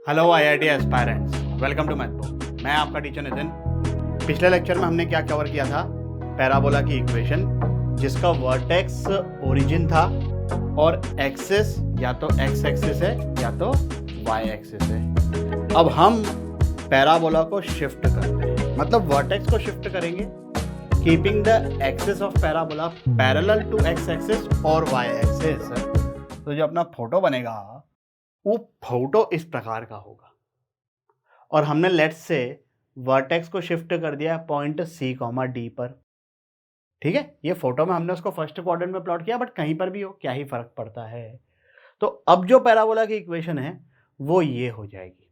Hello IIT aspirants, welcome to Mathbook. मैं आपका teacher Nitin. पिछले लेक्चर में हमने क्या कवर किया था? पैराबोला की इक्वेशन जिसका वर्टेक्स ओरिजिन था और एक्सिस या तो एक्स एक्सिस है या तो वाई एक्सिस है। अब हम पैराबोला को शिफ्ट करते हैं, मतलब वर्टेक्स को शिफ्ट करेंगे, keeping the axis of parabola parallel to X axis और वाई एक्सिस। तो जो अपना फोटो बनेगा वो फोटो इस प्रकार का होगा और हमने लेट्स से वर्टेक्स को शिफ्ट कर दिया पॉइंट सी कॉमा डी पर। ठीक है, ये फोटो में हमने उसको फर्स्ट क्वाड्रेंट में प्लॉट किया, बट कहीं पर भी हो क्या ही फर्क पड़ता है। तो अब जो पैराबोला की इक्वेशन है वो ये हो जाएगी,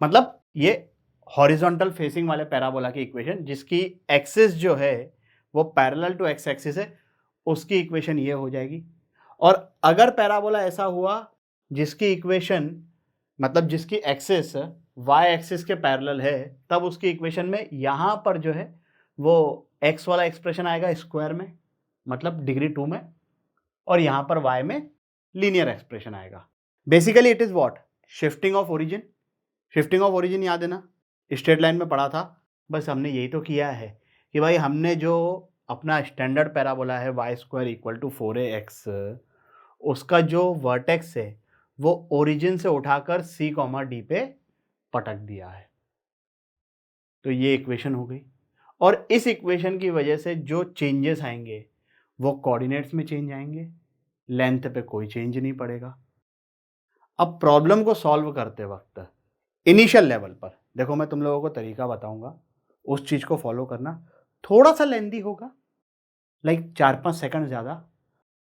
मतलब ये हॉरिजॉन्टल फेसिंग वाले पैराबोला की इक्वेशन जिसकी एक्सिस जो है वो पैरेलल टू एक्स एक्सिस है, उसकी इक्वेशन ये हो जाएगी। और अगर पैराबोला ऐसा हुआ जिसकी इक्वेशन, मतलब जिसकी एक्सिस वाई एक्सिस के पैरेलल है, तब उसकी इक्वेशन में यहाँ पर जो है वो एक्स वाला एक्सप्रेशन आएगा स्क्वायर में, मतलब डिग्री 2 में, और यहाँ पर वाई में लीनियर एक्सप्रेशन आएगा। Basically it is what? Shifting of origin. Shifting of origin याद है ना, स्ट्रेट लाइन में पढ़ा था। बस हमने यही तो किया है कि भाई हमने जो अपना स्टैंडर्ड पैराबोला है Y square equal to 4ax, उसका जो वर्टेक्स है वो ओरिजिन से उठाकर सी कॉमा डी पे पटक दिया है। तो ये इक्वेशन हो गई, और इस इक्वेशन की वजह से जो चेंजेस आएंगे वो कोऑर्डिनेट्स में चेंज आएंगे, लेंथ पे कोई चेंज नहीं पड़ेगा। अब प्रॉब्लम को सॉल्व करते वक्त इनिशियल लेवल पर देखो, मैं तुम लोगों को तरीका बताऊंगा, उस चीज को फॉलो करना। थोड़ा सा लेंदी होगा, लाइक 4-5 सेकंड ज़्यादा,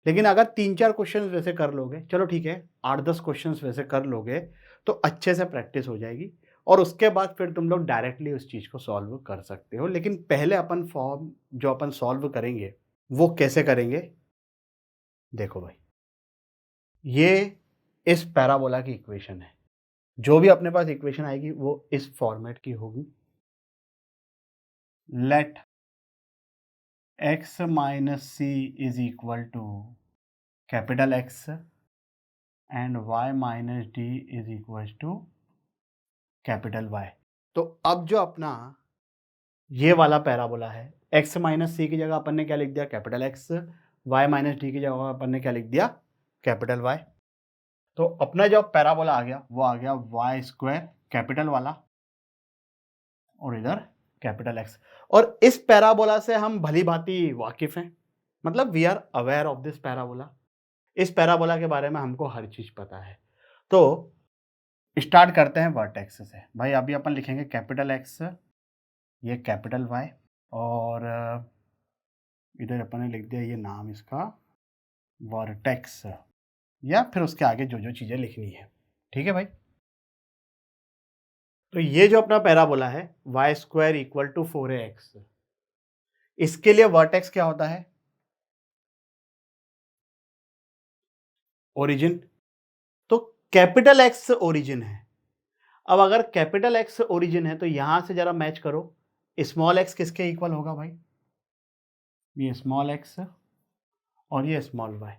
लेकिन अगर 3-4 क्वेश्चंस वैसे कर लोगे, चलो ठीक है 8-10 क्वेश्चंस वैसे कर लोगे तो अच्छे से प्रैक्टिस हो जाएगी, और उसके बाद फिर तुम लोग डायरेक्टली उस चीज़ को सॉल्व कर सकते हो। लेकिन पहले अपन फॉर्म जो अपन सॉल्व करेंगे वो कैसे करेंगे? देखो भाई, ये इस पैराबोला की इक्वेशन है, जो भी अपने पास इक्वेशन आएगी वो इस फॉर्मेट की होगी। Let x minus C is equal to capital X and y minus D is equal to capital Y. तो अब जो अपना ये वाला पैराबोला है, x माइनस सी की जगह अपन ने क्या लिख दिया? Capital X. y minus D की जगह अपन ने क्या लिख दिया? Capital Y. तो अपना जो पैराबोला आ गया वो आ गया वाई स्क्वायर कैपिटल वाला, और इधर कैपिटल एक्स। और इस पैराबोला से हम भली भांति वाकिफ हैं, मतलब we are aware of this parabola. इस पैराबोला के बारे में हमको हर चीज पता है। तो स्टार्ट करते हैं वर्टेक्स से। भाई अभी अपन लिखेंगे कैपिटल एक्स, ये कैपिटल वाई, और इधर अपन ने लिख दिया ये नाम इसका वर्टेक्स, या फिर उसके आगे जो जो चीजें लिखनी है। ठीक है भाई, तो ये जो अपना पैराबोला है Y square equal to 4ax, इसके लिए वर्टेक्स क्या होता है? ओरिजिन। तो कैपिटल एक्स ओरिजिन है। अब अगर कैपिटल एक्स ओरिजिन है तो यहां से जरा मैच करो, स्मॉल एक्स किसके इक्वल होगा भाई? ये स्मॉल एक्स और ये स्मॉल वाई।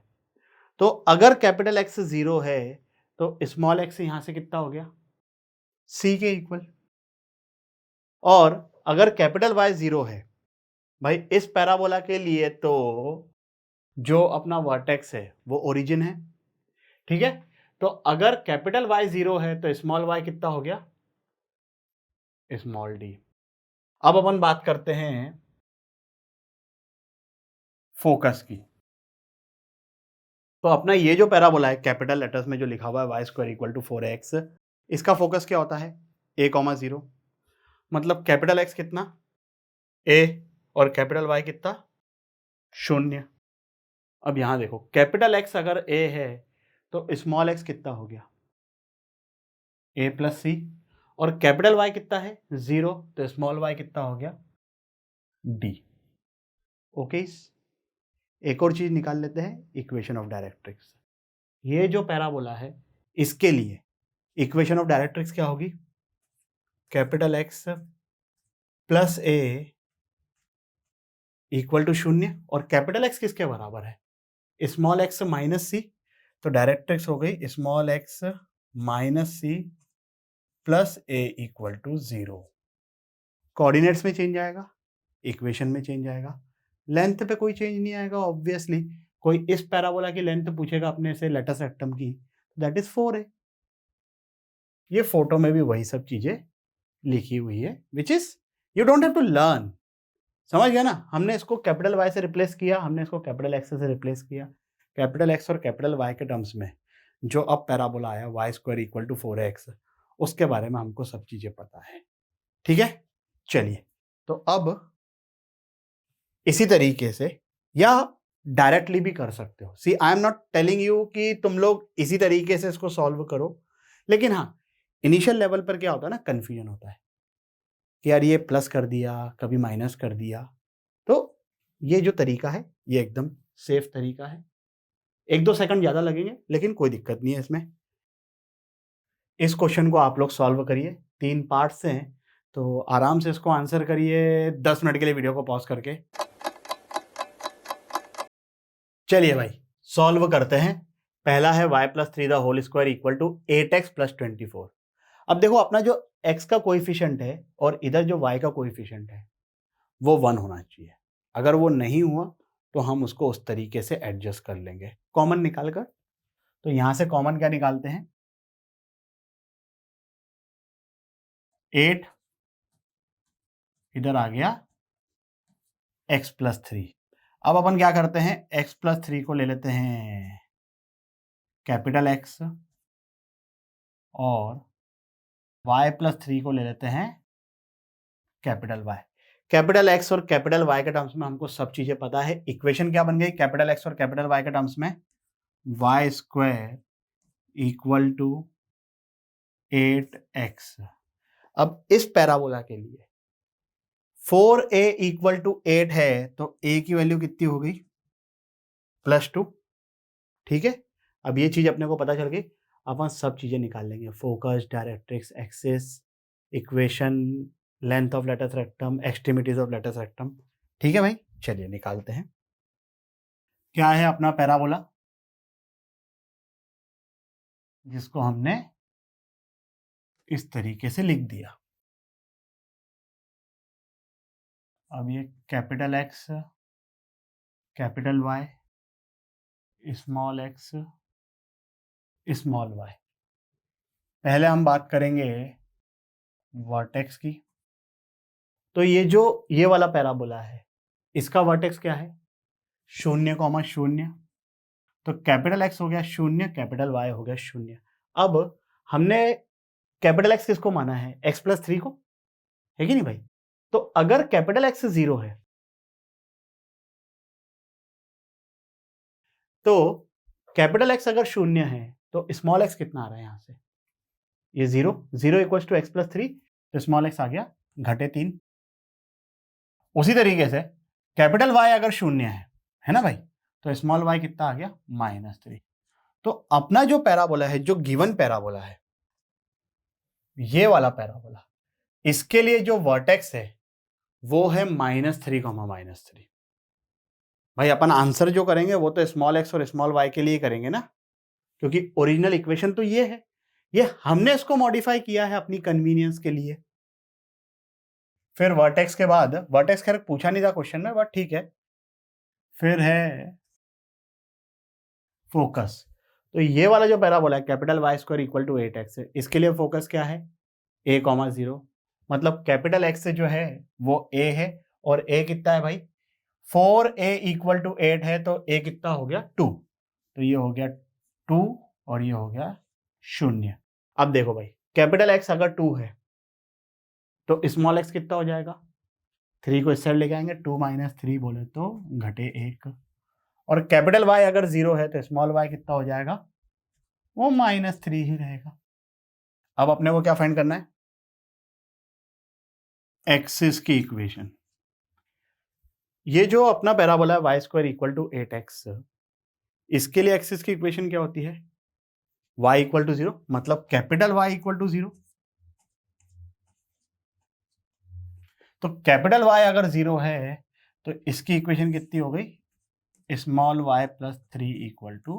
तो अगर कैपिटल एक्स 0 है तो स्मॉल एक्स यहां से कितना हो गया? सी के इक्वल। और अगर कैपिटल वाई 0 है भाई इस पैराबोला के लिए, तो जो अपना वर्टेक्स है वो ओरिजिन है। ठीक है, तो अगर कैपिटल वाई 0 है तो स्मॉल वाई कितना हो गया? Small D. अब अपन बात करते हैं फोकस की। तो अपना ये जो पैराबोला है कैपिटल लेटर्स में जो लिखा हुआ है Y square equal to 4ax, इसका फोकस क्या होता है? a,0, मतलब कैपिटल एक्स कितना? a, और कैपिटल वाई कितना? 0। अब यहां देखो कैपिटल एक्स अगर a है तो स्मॉल एक्स कितना हो गया? a प्लस सी, और कैपिटल वाई कितना है? 0, तो स्मॉल वाई कितना हो गया? d। ओके, एक और चीज निकाल लेते हैं, इक्वेशन ऑफ डायरेक्ट्रिक्स। ये जो पैराबोला है इसके लिए इक्वेशन ऑफ डायरेक्ट्रिक्स क्या होगी? Capital X plus A equal to 0, और कैपिटल एक्स किसके बराबर है? Small X minus C. तो डायरेक्ट्रिक्स हो गई small X minus C plus A equal to 0। Coordinates में चेंज आएगा, इक्वेशन में चेंज आएगा, लेंथ पे कोई चेंज नहीं आएगा। ऑब्वियसली कोई इस पैराबोला की लेंथ पूछेगा अपने से लेटस रेक्टम की, दैट इज 4a। ये फोटो में भी वही सब चीजें लिखी हुई है, which is you don't have to learn. समझ गया ना? हमने इसको कैपिटल वाई से रिप्लेस किया, हमने इसको कैपिटल एक्स से रिप्लेस किया। कैपिटल एक्स और कैपिटल वाई के टर्म्स में जो अब पैराबोला आया Y square equal to 4x, उसके बारे में हमको सब चीजें पता है। ठीक है, चलिए तो अब इसी तरीके से या डायरेक्टली भी कर सकते हो। See I am not telling you कि तुम लोग इसी तरीके से इसको सॉल्व करो, लेकिन हाँ इनिशियल लेवल पर क्या होता है ना, कंफ्यूजन होता है कि यार ये प्लस कर दिया, कभी माइनस कर दिया। तो ये जो तरीका है ये एकदम सेफ तरीका है। 1-2 सेकंड ज़्यादा लगेंगे लेकिन कोई दिक्कत नहीं है इसमें। इस क्वेश्चन को आप लोग सॉल्व करिए, 3 पार्ट्स से हैं, तो आराम से इसको आंसर करिए 10 मिनट के लिए वीडियो को पॉज करके। चलिए भाई सॉल्व करते हैं। पहला है y + 3 the whole square equal to 8x + 24। अब देखो अपना जो x का कोएफिशिएंट है और इधर जो y का कोएफिशिएंट है वो 1 होना चाहिए। अगर वो नहीं हुआ तो हम उसको उस तरीके से एडजस्ट कर लेंगे कॉमन निकाल कर। तो यहां से कॉमन क्या निकालते हैं, 8 इधर आ गया x + 3। अब अपन क्या करते हैं, x + 3 को ले लेते हैं कैपिटल X और y + 3 को ले लेते हैं कैपिटल Y। कैपिटल X और कैपिटल Y के टर्म्स में हमको सब चीजें पता है। इक्वेशन क्या बन गई कैपिटल X और कैपिटल Y के टर्म्स में, y square equal to 8x। अब इस पैराबोला के लिए 4a इक्वल टू 8 है तो a की वैल्यू कितनी हो गई, +2। ठीक है, अब ये चीज अपने को पता चल गई। अपन सब चीजें निकाल लेंगे, focus, directrix, axis, equation, length of latus rectum, extremities of latus rectum. ठीक है भाई, चलिए निकालते हैं। क्या है अपना पैराबोला जिसको हमने इस तरीके से लिख दिया। अब ये capital X, capital Y, small x, small y। पहले हम बात करेंगे वर्टेक्स की। तो ये वाला पैराबोला है, इसका वर्टेक्स क्या है, 0,0। तो कैपिटल X हो गया 0, कैपिटल Y हो गया 0। अब हमने कैपिटल X किसको माना है, x + 3 को, है कि नहीं भाई? तो अगर कैपिटल X 0 है तो कैपिटल X अगर 0 है तो स्मॉल x कितना आ रहा है यहां से, ये 0 इक्वल्स टू x + 3, तो स्मॉल x आ गया -3। उसी तरीके से कैपिटल Y अगर 0 है ना भाई, तो स्मॉल y कितना आ गया -3। तो अपना जो पैराबोला है, जो गिवन पैराबोला है, ये वाला पैराबोला, इसके लिए जो वर्टेक्स है वो है -3, -3। भाई अपन आंसर जो करेंगे वो तो स्मॉल x और स्मॉल y के लिए करेंगे ना, क्योंकि ओरिजिनल इक्वेशन तो ये है, ये हमने इसको मॉडिफाई किया है अपनी कन्वीनियंस के लिए। फिर वर्टेक्स के बाद, वर्टेक्स खैर पूछा नहीं था क्वेश्चन में, बट ठीक है। फिर है फोकस। तो ये वाला जो पैराबोला है capital Y square equal to 8x है, इसके लिए फोकस क्या है, a, 0। मतलब कैपिटल X से जो है वो a है, और a कितना है भाई, 4a इक्वल टू 8 है, तो a कितना हो गया 2। तो ये हो गया 2 और ये हो गया 0। अब देखो भाई कैपिटल X अगर 2 है तो स्मॉल x कितना हो जाएगा, 3 को इस साइड लेके आएंगे, 2 - 3 बोले तो -1। और कैपिटल Y अगर 0 है तो स्मॉल y कितना हो जाएगा, वो -3 ही रहेगा। अब अपने को क्या फाइंड करना है, एक्सिस की इक्वेशन। ये जो अपना पैराबोला है y square equal to 8x, इसके लिए एक्सिस की इक्वेशन क्या होती है, y इक्वल टू 0, मतलब कैपिटल Y इक्वल टू 0। तो कैपिटल Y अगर 0 है तो इसकी इक्वेशन कितनी हो गई, small y + 3 equal to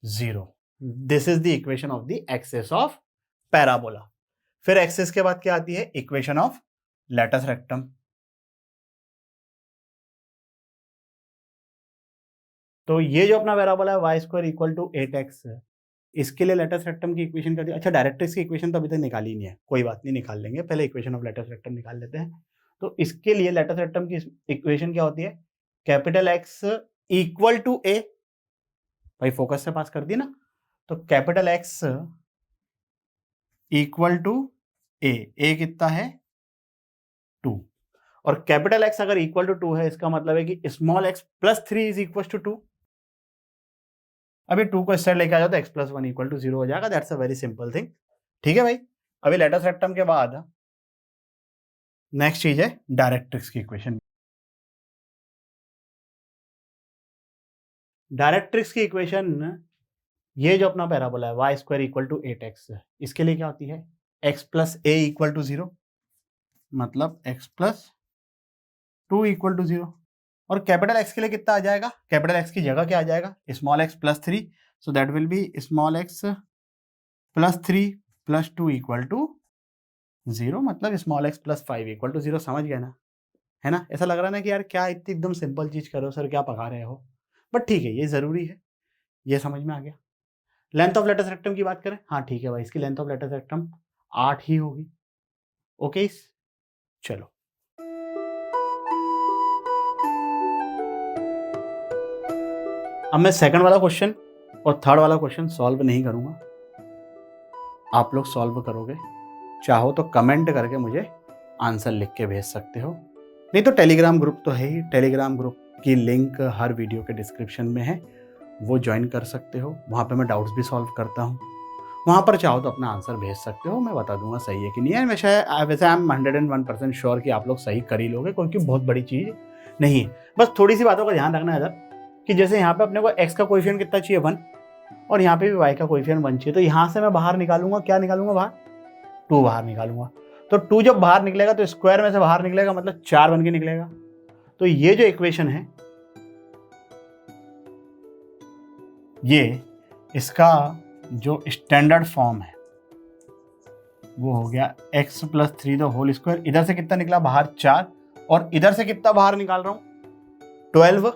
0। This is the equation of the axis of parabola. फिर एक्सिस के बाद क्या आती है, इक्वेशन ऑफ लेटस रेक्टम। तो ये जो अपना पैराबोला है Y square equal to 8x है, इसके लिए लेटस रेक्टम की इक्वेशन कर दी। अच्छा, डायरेक्ट्रिक्स की इक्वेशन तो अभी तक निकाली नहीं है, कोई बात नहीं, निकाल लेंगे, पहले इक्वेशन ऑफ लेटस रेक्टम निकाल लेते हैं। तो इसके लिए लेटस रेक्टम की इक्वेशन क्या होती है, capital X equal to A, भाई फोकस से पास कर दी ना, तो capital X equal to A कितना है 2, और कैपिटल एक्स अगर इक्वल टू 2 है, इसका मतलब है कि small X plus 3 is equal to 2। अभी 2 को इस साइड लेके आ जाओ तो x प्लस 1 इक्वल टू 0 हो जाएगा। That's a very simple thing. ठीक है भाई, अभी लेटस रेक्टम के बाद नेक्स्ट चीज है डायरेक्ट्रिक्स की इक्वेशन। डायरेक्ट्रिक्स की इक्वेशन, ये जो अपना पैराबोला है Y square equal to 8x, इसके लिए क्या होती है, x plus A equal to 0, मतलब x प्लस 2 इक्वल टू 0। और कैपिटल एक्स के लिए कितना आ जाएगा, कैपिटल एक्स की जगह क्या आ जाएगा, small X plus 3, so that will be small X plus 3 plus 2 equal to 0, मतलब small X plus 5 equal to 0। समझ गए ना, है ना। ऐसा लग रहा है ना कि यार क्या इतनी एकदम सिंपल चीज करो सर, क्या पका रहे हो, बट ठीक है, ये जरूरी है, ये समझ में आ गया। लेंथ ऑफ लेटस रेक्टम की बात करें, हाँ ठीक है भाई, इसकी लेंथ ऑफ लेटस रेक्टम 8 ही होगी। ओके, चलो अब मैं सेकंड वाला क्वेश्चन और थर्ड वाला क्वेश्चन सॉल्व नहीं करूंगा, आप लोग सॉल्व करोगे। चाहो तो कमेंट करके मुझे आंसर लिख के भेज सकते हो, नहीं तो टेलीग्राम ग्रुप तो है ही, टेलीग्राम ग्रुप की लिंक हर वीडियो के डिस्क्रिप्शन में है, वो ज्वाइन कर सकते हो। वहाँ पे मैं डाउट्स भी सॉल्व करता हूँ, वहाँ पर चाहो तो अपना आंसर भेज सकते हो, मैं बता दूंगा सही है कि नहीं है। वैसे आई एम 101% श्योर कि आप लोग सही कर ही लोगे, क्योंकि बहुत बड़ी चीज़ नहीं है। बस थोड़ी सी बातों का ध्यान रखना है इधर, कि जैसे यहाँ पे अपने को x का कोएफिशिएंट कितना चाहिए 1, और यहाँ पे भी y का कोएफिशिएंट 1 चाहिए, तो यहाँ से मैं बाहर निकालूंगा, क्या निकालूंगा बाहर, 2 बाहर निकालूंगा। तो 2 जब बाहर निकलेगा तो स्क्वायर में से बाहर निकलेगा, मतलब 4 बन के निकलेगा। तो ये जो इक्वेशन है, ये इसका जो स्टैंडर्ड फॉर्म है वो हो गया x plus 3 the whole square. इधर से कितना निकला बाहर 4, और इधर से कितना बाहर निकाल रहा हूं 12,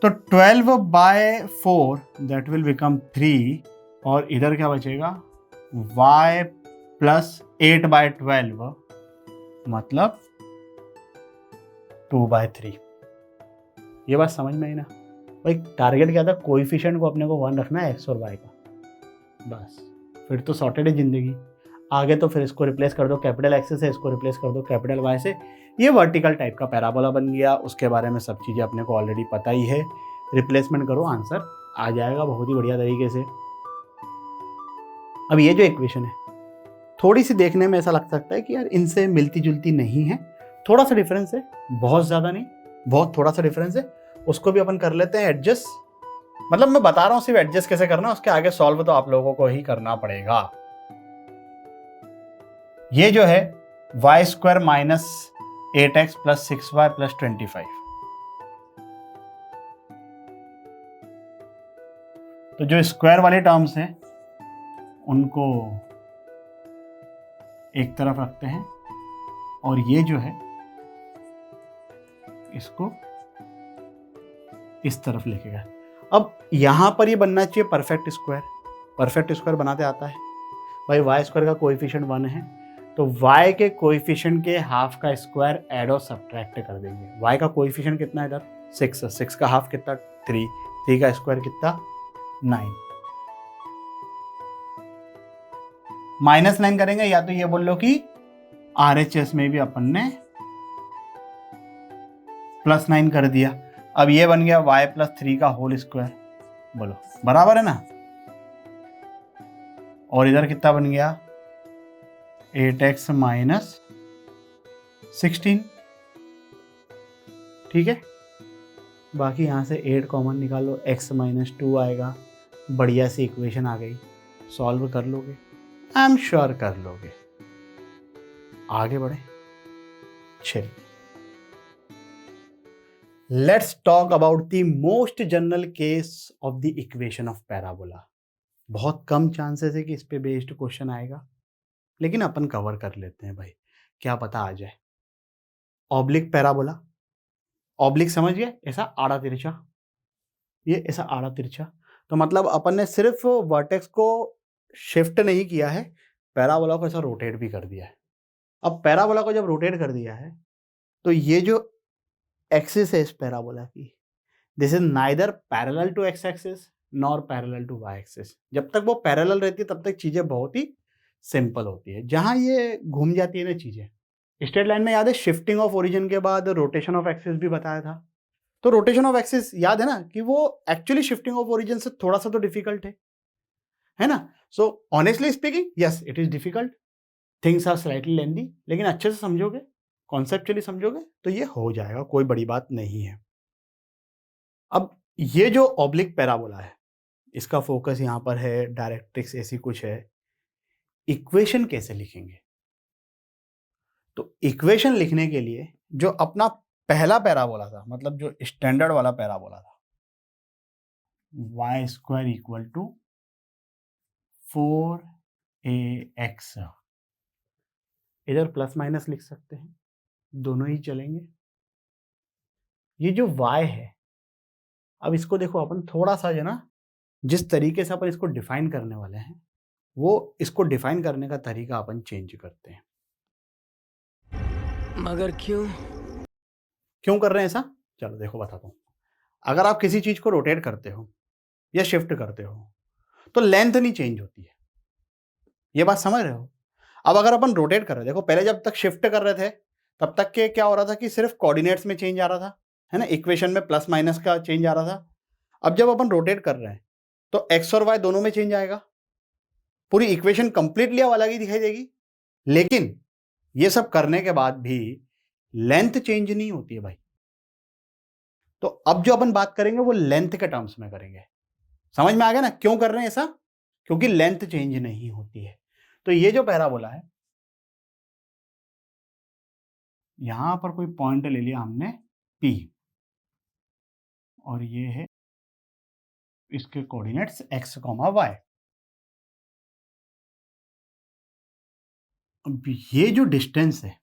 तो 12 बाय 4 दैट विल बिकम 3, और इधर क्या बचेगा y प्लस 8 बाय 12, मतलब 2 बाय 3। ये बात समझ में आई ना भाई। टारगेट क्या था, कोएफिशिएंट को अपने को 1 रखना है x और y का, बस फिर तो सॉर्टेड है जिंदगी। आगे तो फिर इसको रिप्लेस कर दो कैपिटल एक्स से, इसको रिप्लेस कर दो कैपिटल वाई से, ये वर्टिकल टाइप का पैराबोला बन गया। उसके बारे में सब चीज़ें अपने को ऑलरेडी पता ही है, रिप्लेसमेंट करो आंसर आ जाएगा बहुत ही बढ़िया तरीके से। अब ये जो इक्वेशन है थोड़ी सी देखने में ऐसा लग सकता है कि यार इनसे मिलती जुलती नहीं है, थोड़ा सा डिफरेंस है, बहुत ज़्यादा नहीं, बहुत थोड़ा सा डिफरेंस है, उसको भी अपन कर लेते हैं एडजस्ट। मतलब मैं बता रहा हूँ सिर्फ एडजस्ट कैसे करना, उसके आगे सॉल्व तो आप लोगों को ही करना पड़ेगा। ये जो है Y square minus 8x plus 6y plus 25, तो जो स्क्वायर वाले टर्म्स हैं उनको एक तरफ रखते हैं, और ये जो है इसको इस तरफ लेके गए। अब यहां पर ये बनना चाहिए परफेक्ट स्क्वायर, परफेक्ट स्क्वायर बनाते आता है भाई। वाई स्क्वायर का कोएफिशिएंट 1 है, तो y के कोएफिशिएंट के हाफ का स्क्वायर ऐड और सब्ट्रैक्ट कर देंगे। y का कोएफिशिएंट कितना है इधर 6 का हाफ कितना 3 का स्क्वायर कितना 9, -9 करेंगे, या तो ये बोल लो कि RHS में भी अपन ने +9 कर दिया। अब ये बन गया y प्लस 3 का होल स्क्वायर, बोलो बराबर है ना। और इधर कितना बन गया 8x माइनस 16, ठीक है। बाकी यहाँ से 8 कॉमन निकालो, x माइनस 2 आएगा, बढ़िया सी इक्वेशन आ गई, सॉल्व कर लोगे, आई एम श्योर कर लोगे। आगे बढ़े, चलिए let's talk about the most general case of the equation of parabola. बहुत कम चांसेस है कि इस पे बेस्ड क्वेश्चन आएगा, लेकिन अपन कवर कर लेते हैं भाई, क्या पता आ जाए। ऑब्लिक पैराबोला, ऑब्लिक समझ गए, ऐसा आड़ा तिरछा, ये ऐसा आड़ा तिरछा। तो मतलब अपन ने सिर्फ वर्टेक्स को शिफ्ट नहीं किया है, पैराबोला को ऐसा रोटेट भी कर दिया है। अब पैराबोला को जब रोटेट कर दिया है, तो ये जो एक्सिस है इस पैराबोला की, this is neither parallel to X axis nor parallel to Y axis. जब तक वो पैरेलल रहती है तब तक चीजें बहुत ही सिंपल होती है। जहां ये घूम जाती है ना चीजें, स्ट्रेट लाइन में याद है शिफ्टिंग ऑफ ओरिजिन के बाद रोटेशन ऑफ एक्सिस भी बताया था। तो रोटेशन ऑफ एक्सिस याद है ना कि वो एक्चुअली शिफ्टिंग ऑफ ओरिजिन से थोड़ा सा तो डिफिकल्ट है ना। So honestly speaking yes it is difficult, things are slightly lengthy, लेकिन अच्छे से समझोगे, कॉन्सेप्चुअली समझोगे तो ये हो जाएगा, कोई बड़ी बात नहीं है। अब ये जो ऑब्लिक पैराबोला है, इसका फोकस यहां पर है, डायरेक्ट्रिक्स ऐसी कुछ है। इक्वेशन कैसे लिखेंगे? तो इक्वेशन लिखने के लिए जो अपना पहला पैराबोला था, मतलब जो स्टैंडर्ड वाला पैराबोला था, y square equal to 4ax, इधर प्लस माइनस लिख सकते हैं, दोनों ही चलेंगे। ये जो y है, अब इसको देखो अपन थोड़ा सा जो ना, जिस तरीके से अपन इसको डिफाइन करने वाले हैं, वो इसको डिफाइन करने का तरीका अपन चेंज करते हैं। मगर क्यों? क्यों कर रहे हैं ऐसा? चलो देखो बताता हूं। अगर आप किसी चीज को रोटेट करते हो या शिफ्ट करते हो तो लेंथ नहीं चेंज होती है, ये बात समझ रहे हो। अब अगर अपन रोटेट कर रहे हैं, देखो पहले जब तक शिफ्ट कर रहे थे तब तक के क्या हो रहा था कि सिर्फ कोऑर्डिनेट्स में चेंज आ रहा था, है ना, इक्वेशन में प्लस माइनस का चेंज आ रहा था। अब जब अपन रोटेट कर रहे हैं तो एक्स और वाई दोनों में चेंज आएगा, पूरी इक्वेशन कंप्लीटली अब अलग ही दिखाई देगी। लेकिन ये सब करने के बाद भी लेंथ चेंज नहीं होती है भाई। तो अब जो अपन बात करेंगे वो लेंथ के टर्म्स में करेंगे। समझ में आ गया ना क्यों कर रहे हैं ऐसा? क्योंकि लेंथ चेंज नहीं होती है। तो ये जो पैराबोला है, यहां पर कोई पॉइंट ले लिया हमने P, और ये है इसके कोऑर्डिनेट्स x, y। अब ये जो डिस्टेंस है,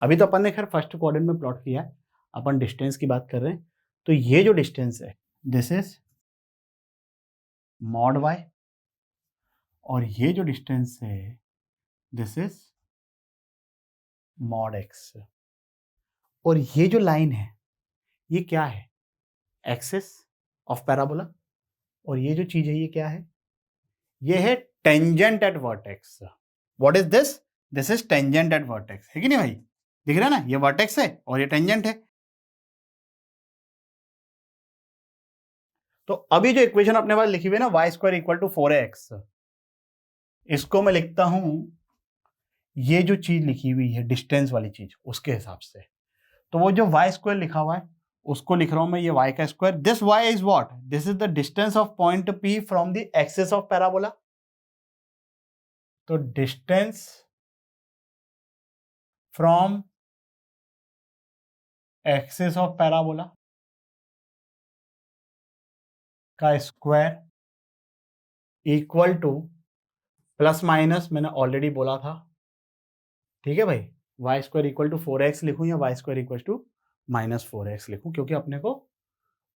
अभी तो अपन ने खैर फर्स्ट क्वाड्रेंट में प्लॉट किया है, अपन डिस्टेंस की बात कर रहे हैं। तो ये जो डिस्टेंस है दिस इज मॉड y, और ये जो डिस्टेंस है दिस इज मॉड x। और ये जो लाइन है ये क्या है? Axis of parabola. और ये जो चीज है ये क्या है? ये है tangent at vertex. What is this? This is tangent at vertex, है कि नहीं भाई? दिख रहा है ना, ये वर्टेक्स है और ये टेंजेंट है। तो अभी जो इक्वेशन अपने पास लिखी हुई है ना, y square equal to 4x, इसको मैं लिखता हूं, ये जो चीज लिखी हुई है डिस्टेंस वाली चीज उसके हिसाब से। तो वो जो y स्क्वायर लिखा हुआ है उसको लिख रहा हूं मैं, ये y का square. This y is what? This is the distance of point P from the axis of parabola. तो distance from axis of parabola का square equal to plus minus, मैंने ऑलरेडी बोला था, ठीक है भाई, Y square equal to 4x लिखूं या Y square equal to -4x लिखूं, क्योंकि अपने को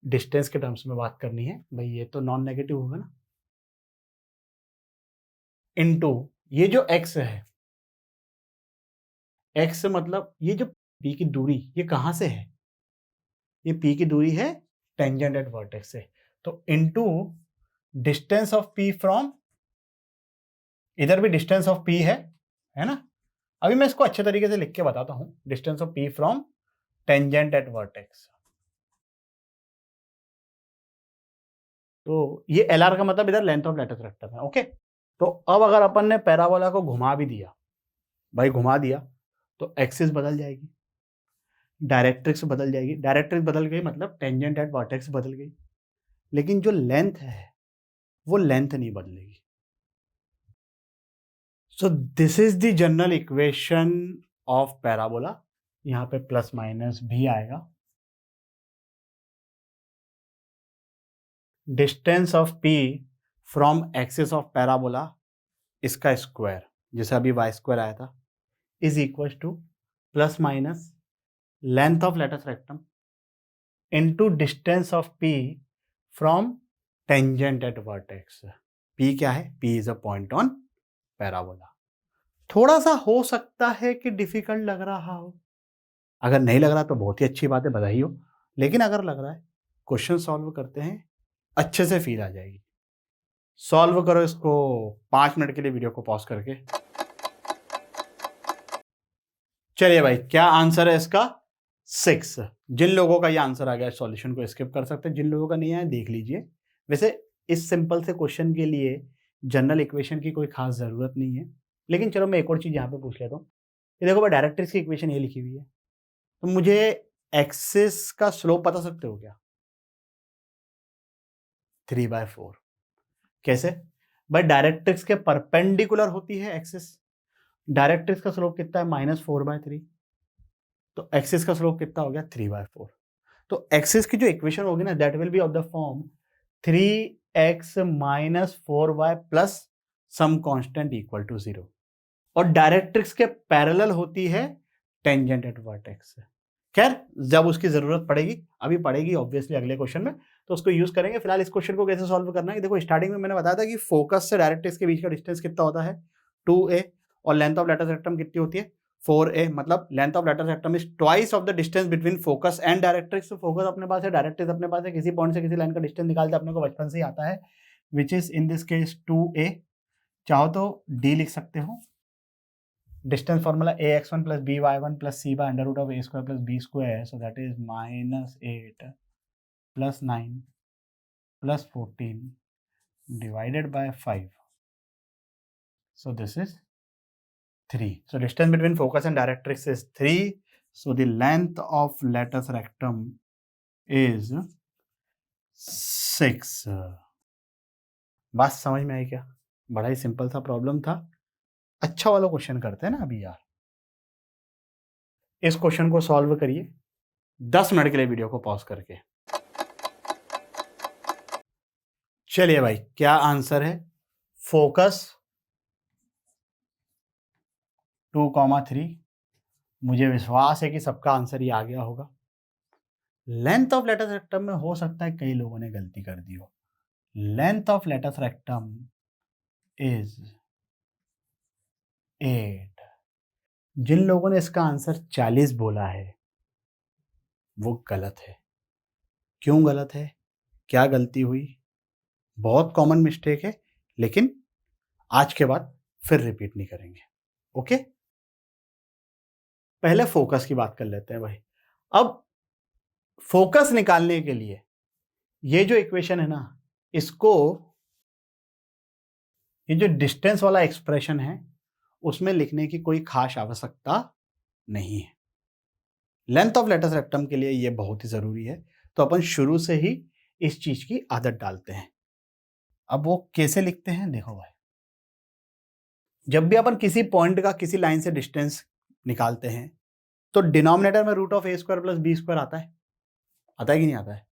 डिस्टेंस के टर्म्स में बात करनी है भाई, ये तो नॉन नेगेटिव होगा ना। इनटू ये जो x है, x मतलब ये जो p की दूरी, ये कहां से है? ये p की दूरी है टेंजेंट एट वर्टेक्स से। तो into distance of p from, इधर भी डिस्टेंस ऑफ p है ना। अभी मैं इसको अच्छे तरीके से लिख के बताता हूं, distance of p from tangent at vertex. तो ये एल आर का मतलब इधर लेंथ ऑफ लेटेस्ट रेक्टम है, ओके। तो अब अगर अपन ने पैराबोला को घुमा भी दिया भाई, घुमा दिया, तो एक्सिस बदल जाएगी, डायरेक्ट्रिक्स बदल जाएगी, डायरेक्ट्रिक्स बदल गई मतलब टेंजेंट एट वर्टेक्स बदल गई, लेकिन जो लेंथ है वो लेंथ नहीं बदलेगी। So this is the general equation of parabola. यहां पे प्लस माइनस भी आएगा, distance of P from axis of parabola इसका स्क्वायर, जैसे अभी वाई स्क्वायर आया था, is equal to plus minus length of latus rectum into distance of P from tangent at vertex. P क्या है? P is a point on parabola. थोड़ा सा हो सकता है कि डिफिकल्ट लग रहा हो, अगर नहीं लग रहा तो बहुत ही अच्छी बात है, बधाई हो। लेकिन अगर लग रहा है, क्वेश्चन सॉल्व करते हैं, अच्छे से फील आ जाएगी। सॉल्व करो इसको 5 मिनट के लिए वीडियो को पॉज करके। चलिए भाई, क्या आंसर है इसका? 6। जिन लोगों का ये आंसर आ गया सॉल्यूशन को स्किप कर सकते हैं, जिन लोगों का नहीं आया देख लीजिए। वैसे इस सिंपल से क्वेश्चन के लिए जनरल इक्वेशन की कोई खास जरूरत नहीं है, लेकिन चलो मैं एक और चीज यहाँ पे पूछ लेता हूँ। ये देखो भाई, डायरेक्ट्रिक्स की इक्वेशन ये लिखी हुई है, तो मुझे एक्सिस का स्लोप बता सकते हो क्या? 3/4। कैसे भाई? डायरेक्ट्रिक्स के परपेंडिकुलर होती है एक्सिस। डायरेक्ट्रिक्स का स्लोप कितना है? -4/3। तो एक्सिस का स्लोप कितना हो गया? 3/4। तो एक्सिस की जो इक्वेशन होगी ना, that will be of the form 3x - 4y plus some constant equal to 0। और डायरेक्ट्रिक्स के पैरेलल होती है टेंजेंट एट वर्टेक्स। खैर, जब उसकी जरूरत पड़ेगी, अभी पड़ेगी ऑब्वियसली अगले क्वेश्चन में, तो उसको यूज करेंगे। फिलहाल इस क्वेश्चन को कैसे सॉल्व करना है, देखो स्टार्टिंग में मैंने बताया था कि फोकस से डायरेक्ट्रिक्स के बीच का डिस्टेंस कितना होता है? 2a। और लेंथ ऑफ लेटस रेक्टम कितनी होती है? 4a। मतलब length of latus rectum is twice of the distance between focus and directrix. Focus अपने पास है, डायरेक्ट्रिक्स अपने पास है, किसी पॉइंट से किसी लाइन का डिस्टेंस निकालते अपने को बचपन से ही आता है, which is in this case 2a। चाहो तो d लिख सकते हो। Distance formula ax1 + by1 + c by √a² + b², so that is -8 + 9 + 14 divided by 5. So this is 3. So distance between focus and directrix is 3. So the length of latus rectum is 6. बात समझ में आई क्या? बड़ा ही simple सा problem था। अच्छा वाला question करते हैं ना अभी यार। इस क्वेश्चन को सॉल्व करिए 10 मिनट के लिए वीडियो को पॉज करके। चलिए भाई, क्या आंसर है? फोकस 2,3। मुझे विश्वास है कि सबका आंसर ही आ गया होगा। लेंथ ऑफ लेटस रेक्टम में हो सकता है कई लोगों ने गलती कर दी हो। Length of latus rectum is 8। जिन लोगों ने इसका आंसर 40 बोला है वो गलत है। क्यों गलत है? क्या गलती हुई? बहुत कॉमन मिस्टेक है, लेकिन आज के बाद फिर रिपीट नहीं करेंगे। ओके, पहले फोकस की बात कर लेते हैं भाई। अब फोकस निकालने के लिए ये जो इक्वेशन है ना, इसको, ये जो डिस्टेंस वाला एक्सप्रेशन है उसमें लिखने की कोई खास आवश्यकता नहीं है। लेंथ ऑफ लेटस रेक्टम के लिए ये बहुत ही जरूरी है, तो अपन शुरू से ही इस चीज की आदत डालते हैं। अब वो कैसे लिखते हैं देखो भाई। जब भी अपन किसी पॉइंट का किसी लाइन से डिस्टेंस निकालते हैं तो डिनोमिनेटर में √a² + b² आता है कि नहीं आता है?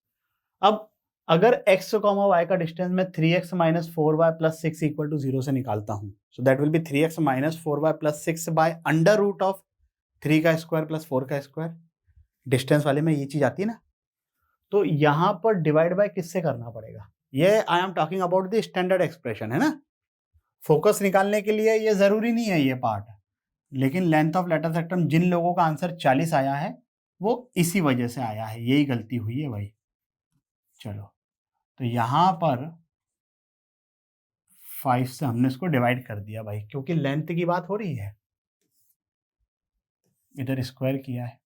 अब अगर x, y का डिस्टेंस मैं 3x - 4y + 6 = 0 से निकालता हूं, सो that will B 3x - 4y + 6 by √3 का स्क्वायर + 4 का स्क्वायर। डिस्टेंस वाले में ये चीज आती है ना, तो यहां पर डिवाइड बाय किससे करना पड़ेगा? ये I am talking about the standard expression है ना। फोकस निकालने के लिए ये जरूरी नहीं है ये पार्ट, लेकिन लेंथ ऑफ लेटस रेक्टम जिन लोगों का आंसर 40 आया है वो इसी वजह से आया है, यही गलती हुई है भाई। चलो, तो यहां पर 5 से हमने इसको डिवाइड कर दिया भाई, क्योंकि लेंथ की बात हो रही है। इधर स्क्वायर किया है।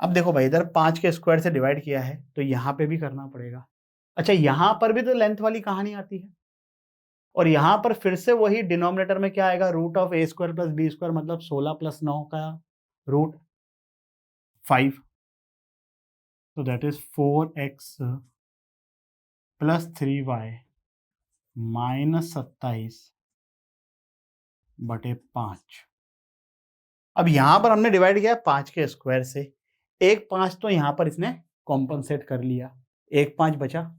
अब देखो भाई, इधर 5 के स्क्वायर से डिवाइड किया है तो यहां पे भी करना पड़ेगा। अच्छा, यहां पर भी तो लेंथ वाली कहानी आती है, और यहां पर फिर से वही डिनोमिनेटर में क्या आएगा? √a² + b², मतलब 16 + 9 का √5। तो दैट इज 4x + 3y - 27/5। अब यहां पर हमने डिवाइड किया 5 के स्क्वायर से। एक 5 तो यहां पर इसने कॉम्पनसेट कर लिया, एक 5 बचा।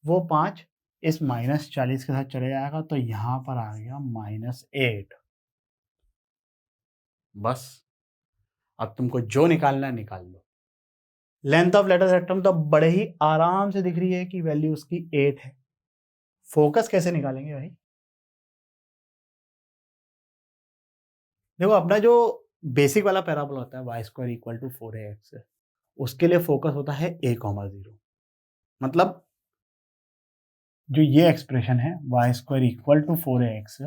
वो 5 इस -40 के साथ चले जाएगा तो यहां पर आ गया -8। बस अब तुमको जो निकालना है निकाल लो। लेंथ ऑफ लेटर सेक्टम तो बड़े ही आराम से दिख रही है कि वैल्यू उसकी 8 है। फोकस कैसे निकालेंगे भाई? देखो अपना जो बेसिक वाला पैराबोला होता है y² = 4ax, उसके लिए फोकस होता है a,0। मतलब जो ये एक्सप्रेशन है y² = 4ax,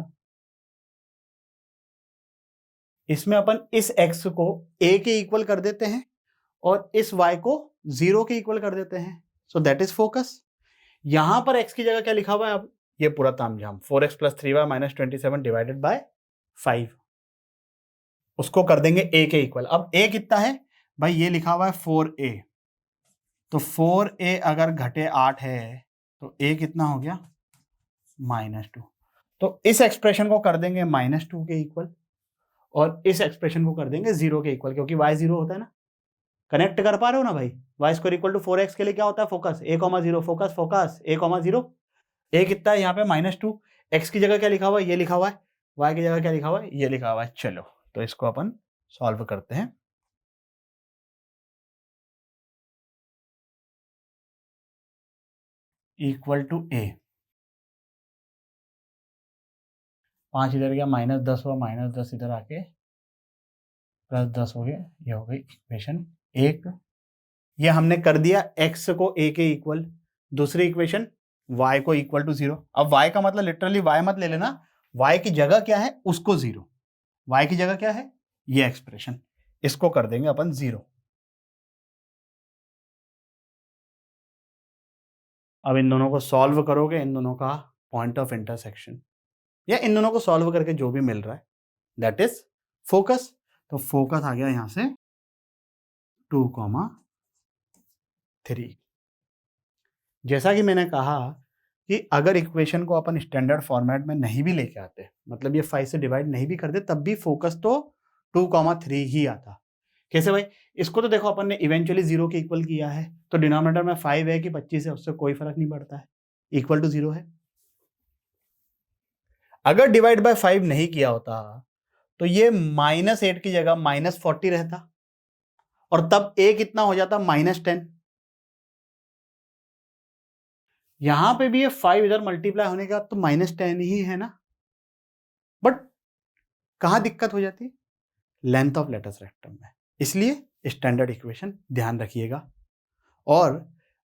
इसमें अपन इस x को a के इक्वल कर देते हैं और इस y को 0 के इक्वल कर देते हैं। So that is focus. यहां पर x की जगह क्या लिखा हुआ है? अब ये पूरा तामझाम 4x + 3y - 27 डिवाइडेड बाय 5, उसको कर देंगे a के इक्वल। अब a कितना है भाई? ये लिखा हुआ है 4a, तो 4a अगर घटे 8 है तो a कितना हो गया? -2। तो इस एक्सप्रेशन को कर देंगे -2 के इक्वल और इस एक्सप्रेशन को कर देंगे 0 के इक्वल, क्योंकि y 0 होता है ना। कनेक्ट कर पा रहे हो ना भाई? y² = 4x के लिए क्या होता है focus? a,0। Focus focus a,0। a कितना है यहाँ पे? -2। x की जगह क्या लिखा हुआ है? ये लिखा हुआ है। y की जगह क्या लिखा हुआ है? ये लिखा हुआ है। चलो तो इसको अपन सॉल्व करते हैं। इक्वल टू a, 5 इधर गया, -10 हुआ, -10 इधर आके +10 हो गया। ये हो गई इक्वेशन 1। ये हमने कर दिया x को a के इक्वल। दूसरी इक्वेशन y को इक्वल टू 0। अब y का मतलब लिटरली y मत ले लेना, y की जगह क्या है उसको 0। y की जगह क्या है? ये एक्सप्रेशन, इसको कर देंगे अपन 0। अब इन दोनों को सॉल्व करोगे, इन दोनों का पॉइंट ऑफ इंटरसेक्शन या इन दोनों को सॉल्व करके जो भी मिल रहा है दैट इज फोकस। तो फोकस आ गया यहां से 2,3। जैसा कि मैंने कहा कि अगर इक्वेशन को अपन स्टैंडर्ड फॉर्मेट में नहीं भी लेके आते, मतलब ये 5 से डिवाइड नहीं भी करते, तब भी फोकस तो 2,3 ही आता। कैसे भाई? इसको तो देखो अपन ने इवेंचुअली 0 के इक्वल किया है, तो डिनोमिनेटर में 5 है कि 25 है उससे कोई फर्क नहीं पड़ता है, इक्वल टू 0 है। अगर डिवाइड बाय 5 नहीं किया होता तो ये -8 की जगह -40 रहता और तब a कितना हो जाता? -10। यहां पे भी ये 5 इधर मल्टीप्लाई होने का तो -10 ही है ना। बट कहां दिक्कत हो जाती? लेंथ ऑफ लेटर रेक्टम में। इसलिए स्टैंडर्ड इक्वेशन ध्यान रखिएगा। और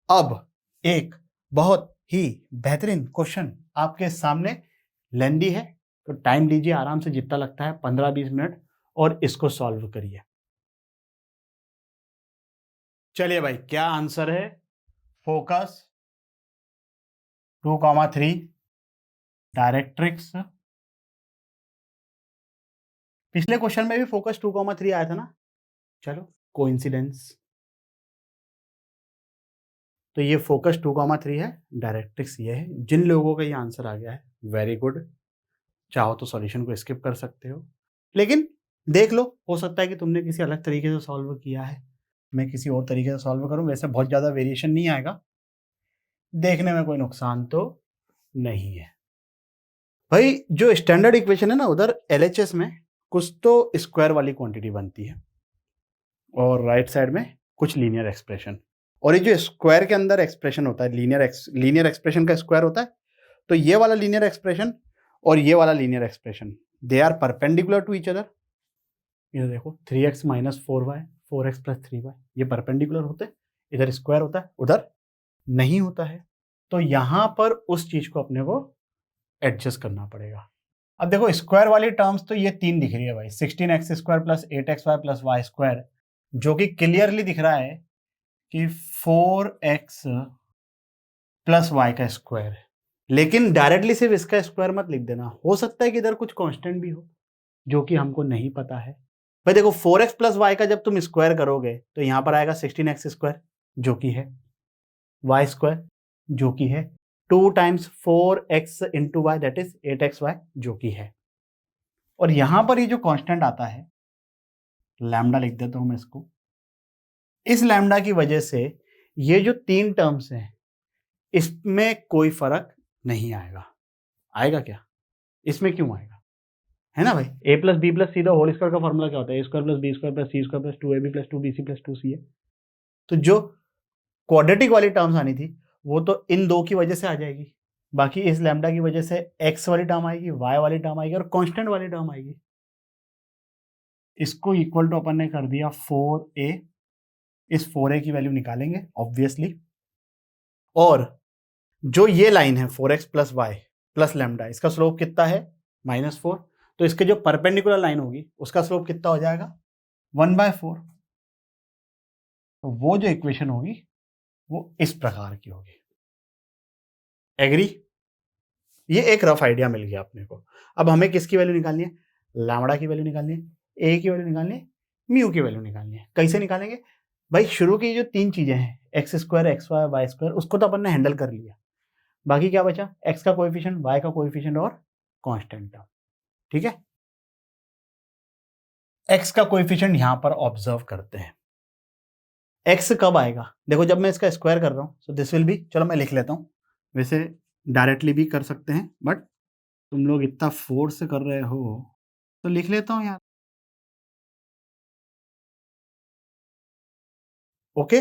अब एक बहुत ही बेहतरीन क्वेश्चन आपके सामने लेंदी है, तो टाइम लीजिए आराम से, जितना लगता है 15-20 मिनट, और इसको सॉल्व करिए। चलिए भाई, क्या आंसर है? Focus 2,3 directrix. पिछले क्वेश्चन में भी फोकस 2,3 आया था ना। चलो कोइंसिडेंस, तो ये फोकस 2,3 है, डायरेक्ट्रिक्स ये है। जिन लोगों का ये आंसर आ गया है वेरी गुड, चाहो तो सॉल्यूशन को स्किप कर सकते हो, लेकिन देख लो, हो सकता है कि तुमने किसी अलग तरीके से सॉल्व किया है, मैं किसी और तरीके से सॉल्व करूं। वैसे बहुत ज़्यादा वेरिएशन नहीं आएगा, देखने में कोई नुकसान तो नहीं है। भाई जो स्टैंडर्ड इक्वेशन है ना, उधर LHS में कुछ तो स्क्वायर वाली क्वांटिटी बनती है और राइट साइड में कुछ लीनियर एक्सप्रेशन, और ये जो स्क्वायर के अंदर एक्सप्रेशन होता है, लीनियर एक्सप्रेशन का स्क्वायर होता है, तो ये वाला लीनियर एक्सप्रेशन और ये वाला linear expression they are perpendicular to each other. ये देखो 3x - 4y 4x + 3y, ये परपेंडिकुलर होते हैं, इधर स्क्वायर होता है उधर नहीं होता है, तो यहां पर उस चीज को अपने को एडजस्ट करना पड़ेगा। अब देखो स्क्वायर वाली टर्म्स तो ये 3 दिख रही है भाई, 16x² + 8xy + y², जो कि क्लियरली दिख रहा है कि 4x + y का स्क्वायर है। लेकिन डायरेक्टली सिर्फ इसका स्क्वायर मत लिख देना, हो सकता है कि इधर कुछ कांस्टेंट भी हो जो कि हमको नहीं पता है। भाई देखो 4x + y का जब तुम स्क्वायर करोगे तो यहां पर आएगा 16x² जो कि है, y² जो कि है, 2 × 4x × y that is 8xy जो कि है, और यहां पर ये जो कांस्टेंट आता है लैम्डा लिख देता हूं मैं इसको। इस लैम्डा की वजह से ये जो 3 टर्म्स हैं इसमें कोई फर्क नहीं आएगा। आएगा क्या? इसमें क्यों आएगा? है ना भाई, a plus B plus C the whole square का फॉर्मूला क्या होता है? a square plus B square plus C square plus 2ab plus 2bc plus 2ca। तो जो क्वाड्रेटिक वाली टर्म्स आनी थी वो तो इन दो की वजह से आ जाएगी, बाकी इस लैम्डा की वजह से x वाली टर्म आएगी, y वाली टर्म आएगी और कांस्टेंट वाली टर्म आएगी। इसको इक्वल टू अपन ने कर दिया 4a। इस 4a की वैल्यू निकालेंगे ऑब्वियसली, और जो ये लाइन है 4x plus Y plus lambda, इसका स्लोप कितना है? -4। तो इसके जो परपेंडिकुलर लाइन होगी उसका स्लोप कितना हो जाएगा? 1/4। तो वो जो इक्वेशन होगी वो इस प्रकार की होगी। एग्री? ये एक रफ आइडिया मिल गया अपने को। अब हमें किसकी वैल्यू निकालनी है? लैम्डा की वैल्यू निकालनी है, ए की वैल्यू निकालनी है, म्यू की वैल्यू निकालनी है। कैसे निकालेंगे भाई? शुरू की जो 3 चीजें हैं, X square, X Y, Y square, उसको तो अपन ने हैंडल कर लिया। बाकी क्या बचा? एक्स का कोएफिशिएंट, वाई का कोएफिशिएंट और कांस्टेंट टर्म। ठीक है, एक्स का कोएफिशिएंट यहां पर ऑब्जर्व करते हैं। एक्स कब आएगा? देखो जब मैं इसका स्क्वायर कर रहा हूं, सो दिस विल बी, चलो मैं लिख लेता हूं, वैसे डायरेक्टली भी कर सकते हैं बट तुम लोग इतना फोर्स से कर रहे हो तो लिख लेता हूं यार। ओके,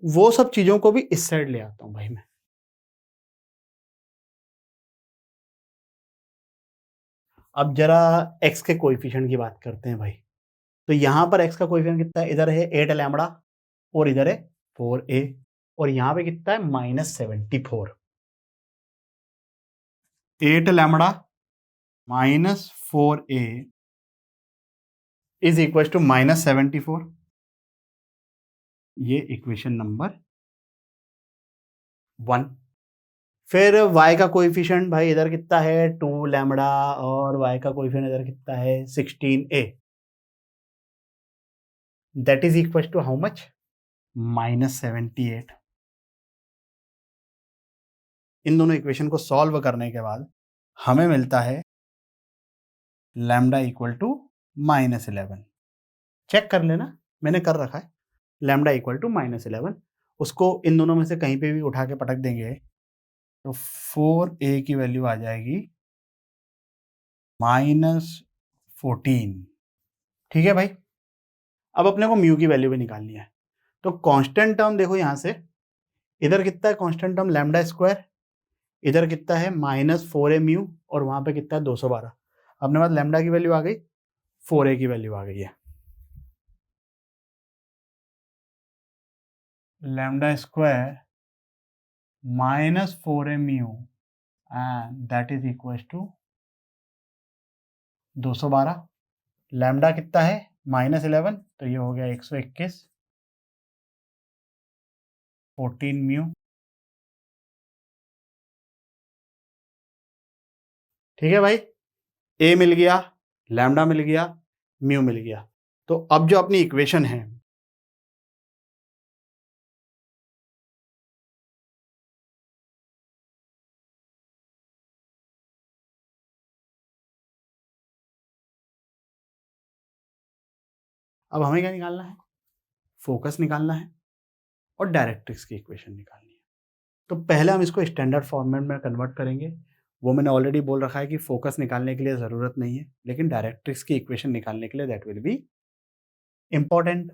वो सब चीजों को भी इस साइड ले आता हूं भाई मैं। अब जरा एक्स के कोएफिशिएंट की बात करते हैं भाई। तो यहां पर एक्स का कोएफिशिएंट कितना है? इधर है 8 लैम्बडा और इधर है 4a, और यहां पे कितना है? -74। 8 lambda -4a is equal to -74। ये इक्वेशन नंबर 1। फिर y का कोएफिशिएंट भाई इधर कितना है? 2 लैम्बडा, और y का कोएफिशिएंट इधर कितना है? 16a। That is equal to how much? -78। इन दोनों इक्वेशन को सॉल्व करने के बाद हमें मिलता है लैम्डा इक्वल टू -11। चेक कर लेना, मैंने कर रखा है। लैम्डा इक्वल टू -11, उसको इन दोनों में से कहीं पे भी उठा के पटक देंगे तो 4a की वैल्यू आ जाएगी -14। ठीक है भाई, अब अपने को म्यू की वैल्यू भी निकालनी है। तो कांस्टेंट टर्म देखो यहां से, इधर कितना है कांस्टेंट टर्म? Lambda square. इधर कितना है? -4a म्यू, और वहां पे कितना है? 212। अपने पास लैम्डा की वैल्यू आ गई, 4a की वैल्यू आ गई है। Lambda square -4a mu and that is equal to 212। Lambda कितना है? -11, तो ये हो गया 121। 14 म्यू। ठीक है भाई, ए मिल गया, लैम्डा मिल गया, म्यू मिल गया। तो अब जो अपनी इक्वेशन है, अब हमें क्या निकालना है? फोकस निकालना है और डायरेक्ट्रिक्स की इक्वेशन निकालनी है। तो पहले हम इसको स्टैंडर्ड फॉर्मेट में कन्वर्ट करेंगे। वो मैंने ऑलरेडी बोल रखा है कि फोकस निकालने के लिए ज़रूरत नहीं है, लेकिन डायरेक्ट्रिक्स की इक्वेशन निकालने के लिए दैट विल बी इम्पॉर्टेंट।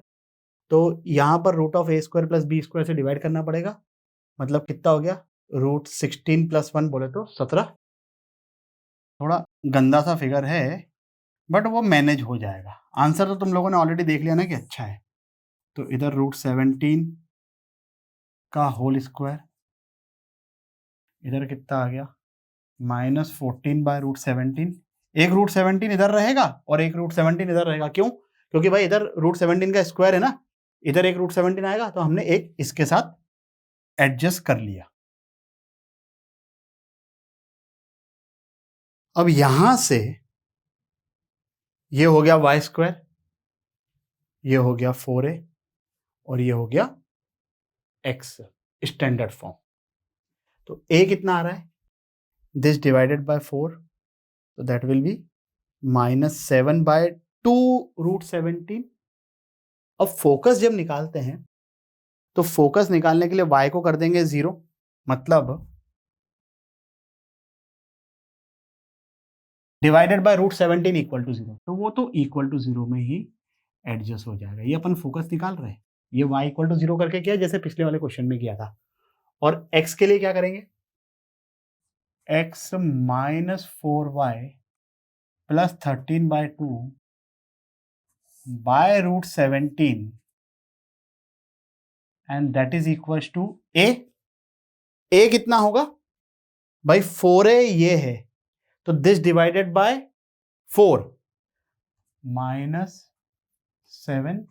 तो यहाँ पर √(a² + b² से डिवाइड करना पड़ेगा, मतलब कितना हो गया? √16 + 1 बोले तो 17। थोड़ा गंदा सा फिगर है बट वो मैनेज हो जाएगा। आंसर तो तुम लोगों ने ऑलरेडी देख लिया ना कि अच्छा है। तो इधर √17 का होल स्क्वायर, इधर कितना आ गया? -14/√17। एक √17 इधर रहेगा और एक √17 इधर रहेगा। क्यों? क्योंकि भाई इधर √17 का स्क्वायर है ना, इधर एक √17 आएगा, तो हमने एक इसके साथ एडजस्ट कर लिया। अब यहां से ये हो गया y², ये हो गया 4a, और ये हो गया x स्टैंडर्ड फॉर्म। तो a कितना आ रहा है? दिस डिवाइडेड बाय 4, तो दैट विल बी -7/2√17। अब फोकस जब निकालते हैं तो फोकस निकालने के लिए y को कर देंगे 0, मतलब डिवाइडेड बाय √17 इक्वल टू 0, तो वो तो इक्वल टू 0 में ही एडजस्ट हो जाएगा। ये अपन फोकस निकाल रहे हैं, ये y इक्वल टू 0 करके किया जैसे पिछले वाले क्वेश्चन में किया था। और x के लिए क्या करेंगे, x minus 4y plus 13/2 by √17 and that is equal to a कितना होगा भाई, 4a ये है, तो this divided by 4 minus 7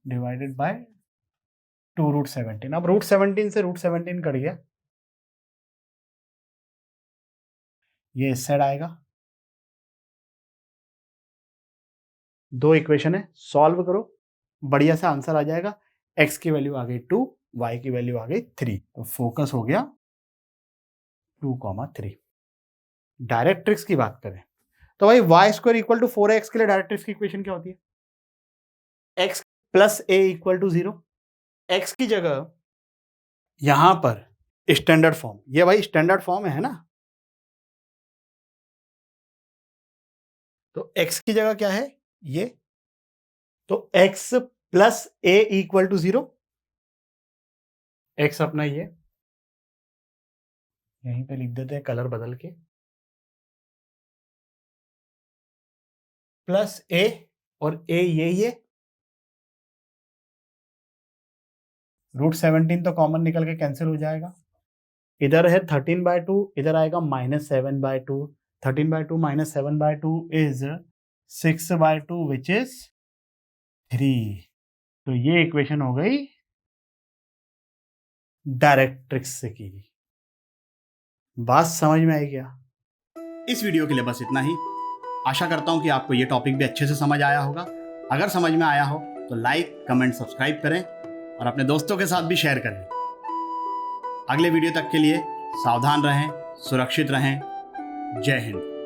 divided by 2 √17। अब √17 से √17 कट गया, ये इस साइड आएगा। दो इक्वेशन है, सॉल्व करो, बढ़िया सा आंसर आ जाएगा। x की वैल्यू आ गई 2, y की वैल्यू आ गई 3, तो फोकस हो गया 2,3। डायरेक्ट्रिक्स की बात करें तो भाई y² इक्वल टू 4x के लिए डायरेक्ट्रिक्स की इक्वेशन क्या होती है, x plus a equal to 0। x की जगह यहां पर स्टैंडर्ड फॉर्म, ये भाई स्टैंडर्ड फॉर्म है ना, तो x की जगह क्या है ये, तो x plus a equal to 0, x अपना ये यहीं पे लिख देते हैं कलर बदल के, प्लस a और a ये √17 तो कॉमन निकल के कैंसिल हो जाएगा। इधर है 13/2, इधर आएगा -7/2, 13/2 माइनस 7/2 इज 6/2 विच इज 3। तो ये इक्वेशन हो गई डायरेक्ट्रिक्स से की। बात समझ में आई क्या? इस वीडियो के लिए बस इतना ही। आशा करता हूं कि आपको ये टॉपिक भी अच्छे से समझ आया होगा। अगर समझ में आया हो तो लाइक, कमेंट, सब्सक्राइब करें और अपने दोस्तों के साथ भी शेयर करें। अगले वीडियो तक के लिए सावधान रहें, सुरक्षित रहें। जय हिंद।